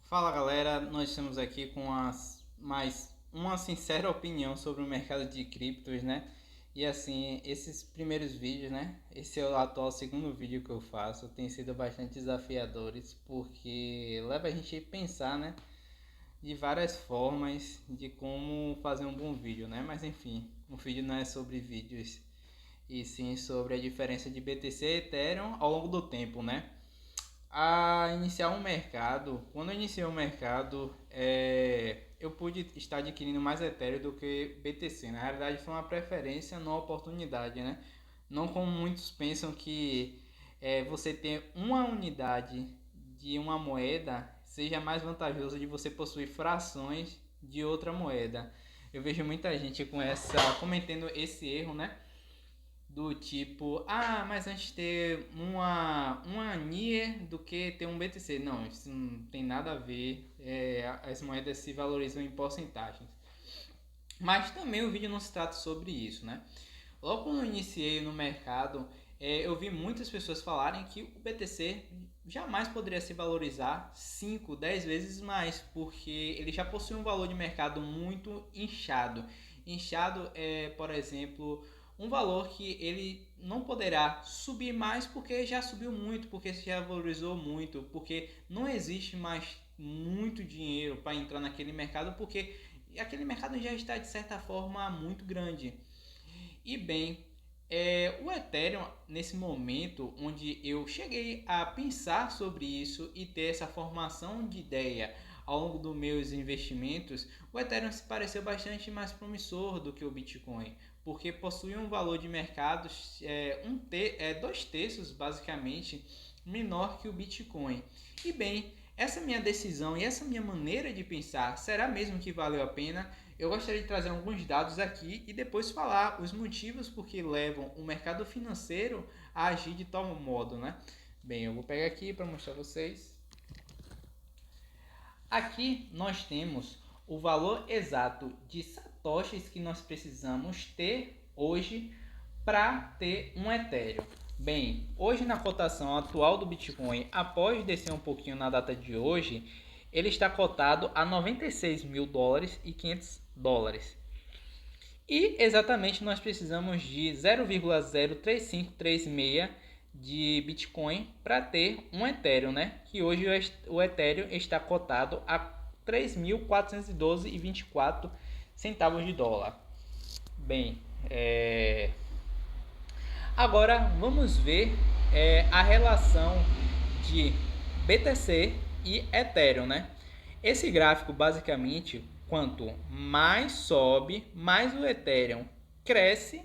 Fala galera, nós estamos aqui com mais uma sincera opinião sobre o mercado de criptos, né? E assim, esses primeiros vídeos, né? Esse é o atual segundo vídeo que eu faço, tem sido bastante desafiadores porque leva a gente a pensar, né? De várias formas de como fazer um bom vídeo, né? Mas enfim, o vídeo não é sobre vídeos e sim sobre a diferença de BTC e Ethereum ao longo do tempo, né? A iniciar um mercado, quando eu iniciei o mercado, eu pude estar adquirindo mais Ethereum do que BTC. Na realidade, foi uma preferência, não uma oportunidade, né? Não como muitos pensam que você ter uma unidade de uma moeda seja mais vantajoso de você possuir frações de outra moeda. Eu vejo muita gente cometendo esse erro, né? Do tipo, mas antes ter uma NIR do que ter um BTC. Não, isso não tem nada a ver. As moedas se valorizam em porcentagens. Mas também o vídeo não se trata sobre isso, né? Logo quando eu iniciei no mercado, eu vi muitas pessoas falarem que o BTC jamais poderia se valorizar 5, 10 vezes mais, porque ele já possui um valor de mercado muito inchado. Inchado é, por exemplo, um valor que ele não poderá subir mais porque já subiu muito, porque já valorizou muito, porque não existe mais muito dinheiro para entrar naquele mercado, porque aquele mercado já está de certa forma muito grande. E bem, o Ethereum, nesse momento onde eu cheguei a pensar sobre isso e ter essa formação de ideia ao longo dos meus investimentos, o Ethereum se pareceu bastante mais promissor do que o Bitcoin, porque possui um valor de mercado dois terços basicamente menor que o Bitcoin. E bem, essa minha decisão e essa minha maneira de pensar, será mesmo que valeu a pena? Eu gostaria de trazer alguns dados aqui e depois falar os motivos por que levam o mercado financeiro a agir de tal modo, né? Bem, eu vou pegar aqui para mostrar a vocês. Aqui nós temos o valor exato de satoshis que nós precisamos ter hoje para ter um Ethereum. Bem, hoje na cotação atual do Bitcoin, após descer um pouquinho na data de hoje, ele está cotado a 96 mil dólares e 500 dólares. E exatamente nós precisamos de 0,03536 de Bitcoin para ter um Ethereum, né? Que hoje o Ethereum está cotado a 3.412,24 centavos de dólar. Bem, agora vamos ver a relação de BTC e Ethereum, né? Esse gráfico basicamente, quanto mais sobe, mais o Ethereum cresce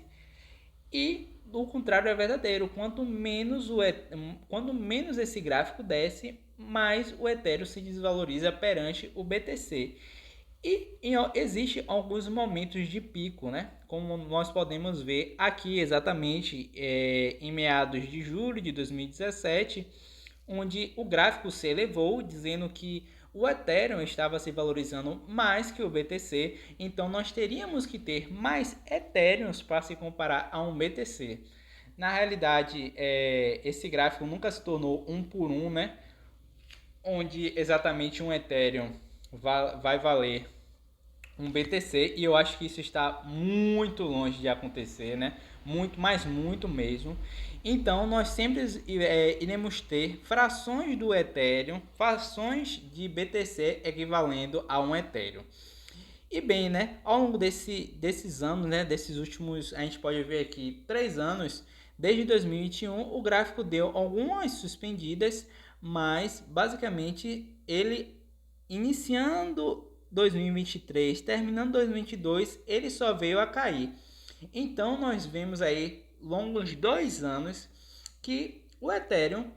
e o contrário é verdadeiro. Quanto menos esse gráfico desce, mais o Ethereum se desvaloriza perante o BTC. E existe alguns momentos de pico, né? Como nós podemos ver aqui exatamente em meados de julho de 2017, onde o gráfico se elevou, dizendo que o Ethereum estava se valorizando mais que o BTC, então nós teríamos que ter mais Ethereums para se comparar a um BTC. Na realidade, esse gráfico nunca se tornou um por um, né? Onde exatamente um Ethereum vai valer um BTC, e eu acho que isso está muito longe de acontecer, né? Muito, mas muito mesmo. Então nós sempre iremos ter frações do Ethereum, frações de BTC equivalendo a um Ethereum. E bem, né? Ao longo desses anos, né? Desses últimos, a gente pode ver aqui 3 anos, desde 2021, o gráfico deu algumas suspendidas, mas basicamente ele iniciando 2023, terminando 2022, ele só veio a cair. Então nós vemos aí longos 2 anos que o Ethereum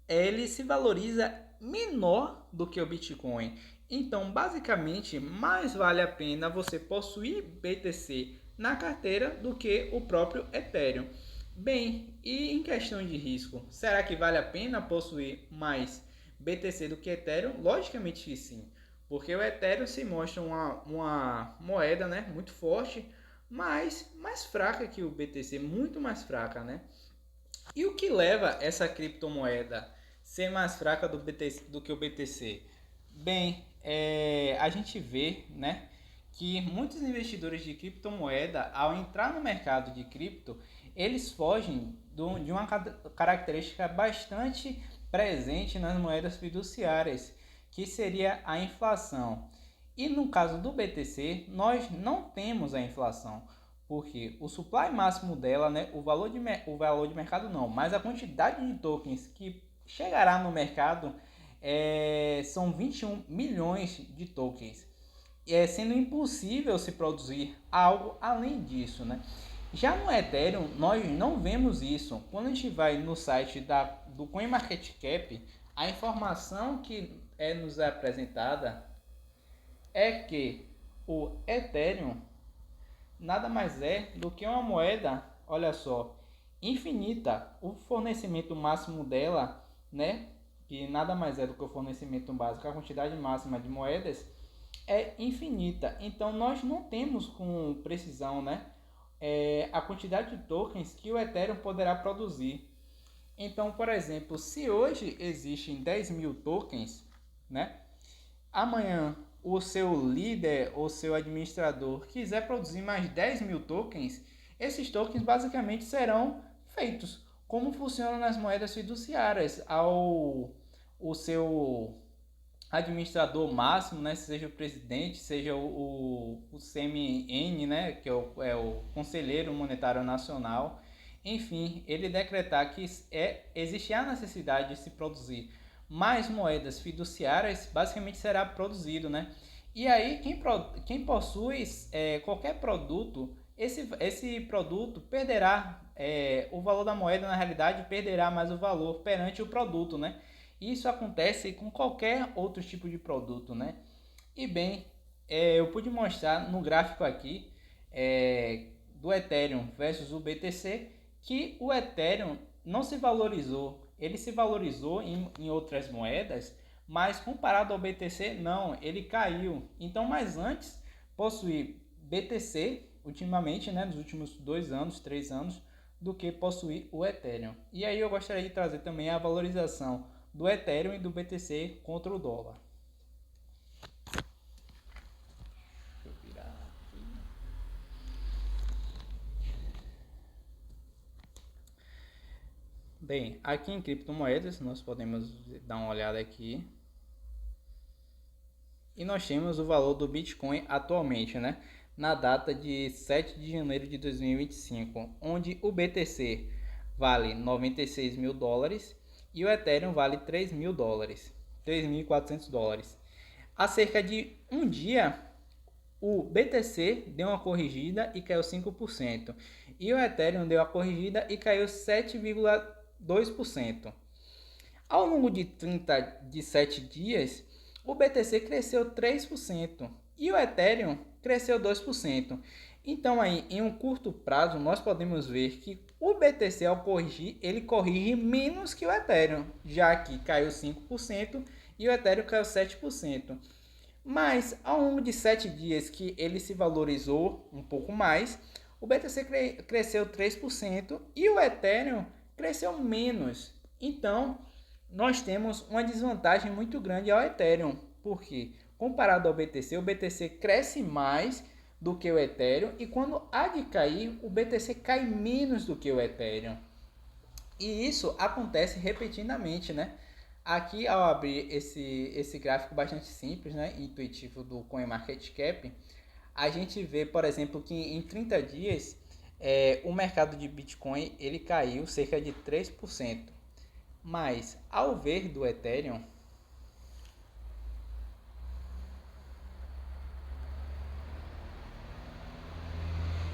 ele se valoriza menor do que o Bitcoin. Então, basicamente, mais vale a pena você possuir BTC na carteira do que o próprio Ethereum. Bem, e em questão de risco, será que vale a pena possuir mais BTC do que Ethereum? Logicamente que sim, porque o Ethereum se mostra uma moeda, né, muito forte, mas mais fraca que o BTC, muito mais fraca, né? E o que leva essa criptomoeda ser mais fraca do que o BTC? Bem, a gente vê, né, que muitos investidores de criptomoeda, ao entrar no mercado de cripto, eles fogem de uma característica bastante presente nas moedas fiduciárias, que seria a inflação. E no caso do BTC, nós não temos a inflação, porque o supply máximo dela, né, o valor de mercado não, mas a quantidade de tokens que chegará no mercado são 21 milhões de tokens, sendo impossível se produzir algo além disso, né? Já no Ethereum, nós não vemos isso. Quando a gente vai no site do CoinMarketCap, a informação que nos apresentada é que o Ethereum nada mais é do que uma moeda, olha só, infinita. O fornecimento máximo dela, né, que nada mais é do que o fornecimento básico, a quantidade máxima de moedas é infinita. Então nós não temos com precisão, né, a quantidade de tokens que o Ethereum poderá produzir. Então, por exemplo, se hoje existem 10 mil tokens, né, amanhã o seu líder ou seu administrador quiser produzir mais 10 mil tokens, esses tokens basicamente serão feitos. Como funciona nas moedas fiduciárias? O seu administrador máximo, né, seja o presidente, seja o CMN, né, que é o Conselheiro Monetário Nacional, enfim, ele decretar que existe a necessidade de se produzir mais moedas fiduciárias, basicamente será produzido, né? E aí quem possui qualquer produto, esse produto perderá o valor da moeda, na realidade perderá mais o valor perante o produto, né? Isso acontece com qualquer outro tipo de produto, né? E bem, eu pude mostrar no gráfico aqui do Ethereum versus o BTC que o Ethereum não se valorizou. Ele se valorizou em outras moedas, mas comparado ao BTC, não, ele caiu. Então, mais antes, possuir BTC, ultimamente, né, nos últimos 2 anos, 3 anos, do que possuir o Ethereum. E aí eu gostaria de trazer também a valorização do Ethereum e do BTC contra o dólar. Deixa eu virar aqui. Bem, aqui em criptomoedas nós podemos dar uma olhada aqui. E nós temos o valor do Bitcoin atualmente, né? Na data de 7 de janeiro de 2025, onde o BTC vale 96 mil dólares e o Ethereum vale 3 mil dólares, 3.400 dólares. Há cerca de um dia, o BTC deu uma corrigida e caiu 5%, e o Ethereum deu a corrigida e caiu 7,2%. Ao longo de 7 dias, o BTC cresceu 3% e o Ethereum cresceu 2%. Então, aí, em um curto prazo, nós podemos ver que o BTC, ao corrigir, ele corrige menos que o Ethereum, já que caiu 5% e o Ethereum caiu 7%. Mas, ao longo de 7 dias que ele se valorizou um pouco mais, o BTC cresceu 3% e o Ethereum cresceu menos. Então, nós temos uma desvantagem muito grande ao Ethereum, porque comparado ao BTC, o BTC cresce mais do que o Ethereum e quando há de cair, o BTC cai menos do que o Ethereum. E isso acontece repetidamente, né? Aqui, ao abrir esse gráfico bastante simples, né, intuitivo do CoinMarketCap, a gente vê, por exemplo, que em 30 dias o mercado de Bitcoin ele caiu cerca de 3%. Mas, ao ver do Ethereum,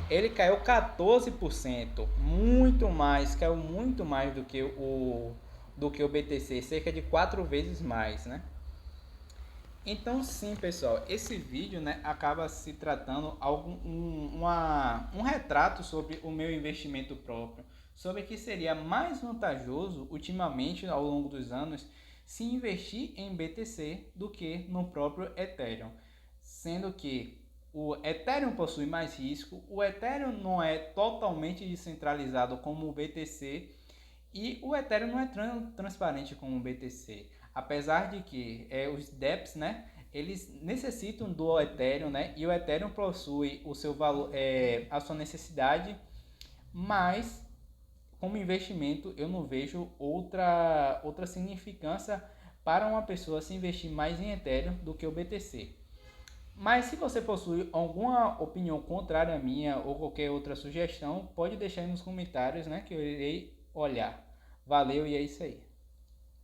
ele caiu 14%, muito mais, caiu muito mais do que o BTC, cerca de 4 vezes mais, né? Então, sim, pessoal, esse vídeo, né, acaba se tratando um retrato sobre o meu investimento próprio, sobre que seria mais vantajoso ultimamente ao longo dos anos se investir em BTC do que no próprio Ethereum, sendo que o Ethereum possui mais risco, o Ethereum não é totalmente descentralizado como o BTC e o Ethereum não é transparente como o BTC. Apesar de que os DEPs, né, eles necessitam do Ethereum, né, e o Ethereum possui o seu valor, a sua necessidade, mas como investimento eu não vejo outra significância para uma pessoa se investir mais em Ethereum do que o BTC. Mas se você possui alguma opinião contrária à minha ou qualquer outra sugestão, pode deixar aí nos comentários, né, que eu irei olhar. Valeu e é isso aí.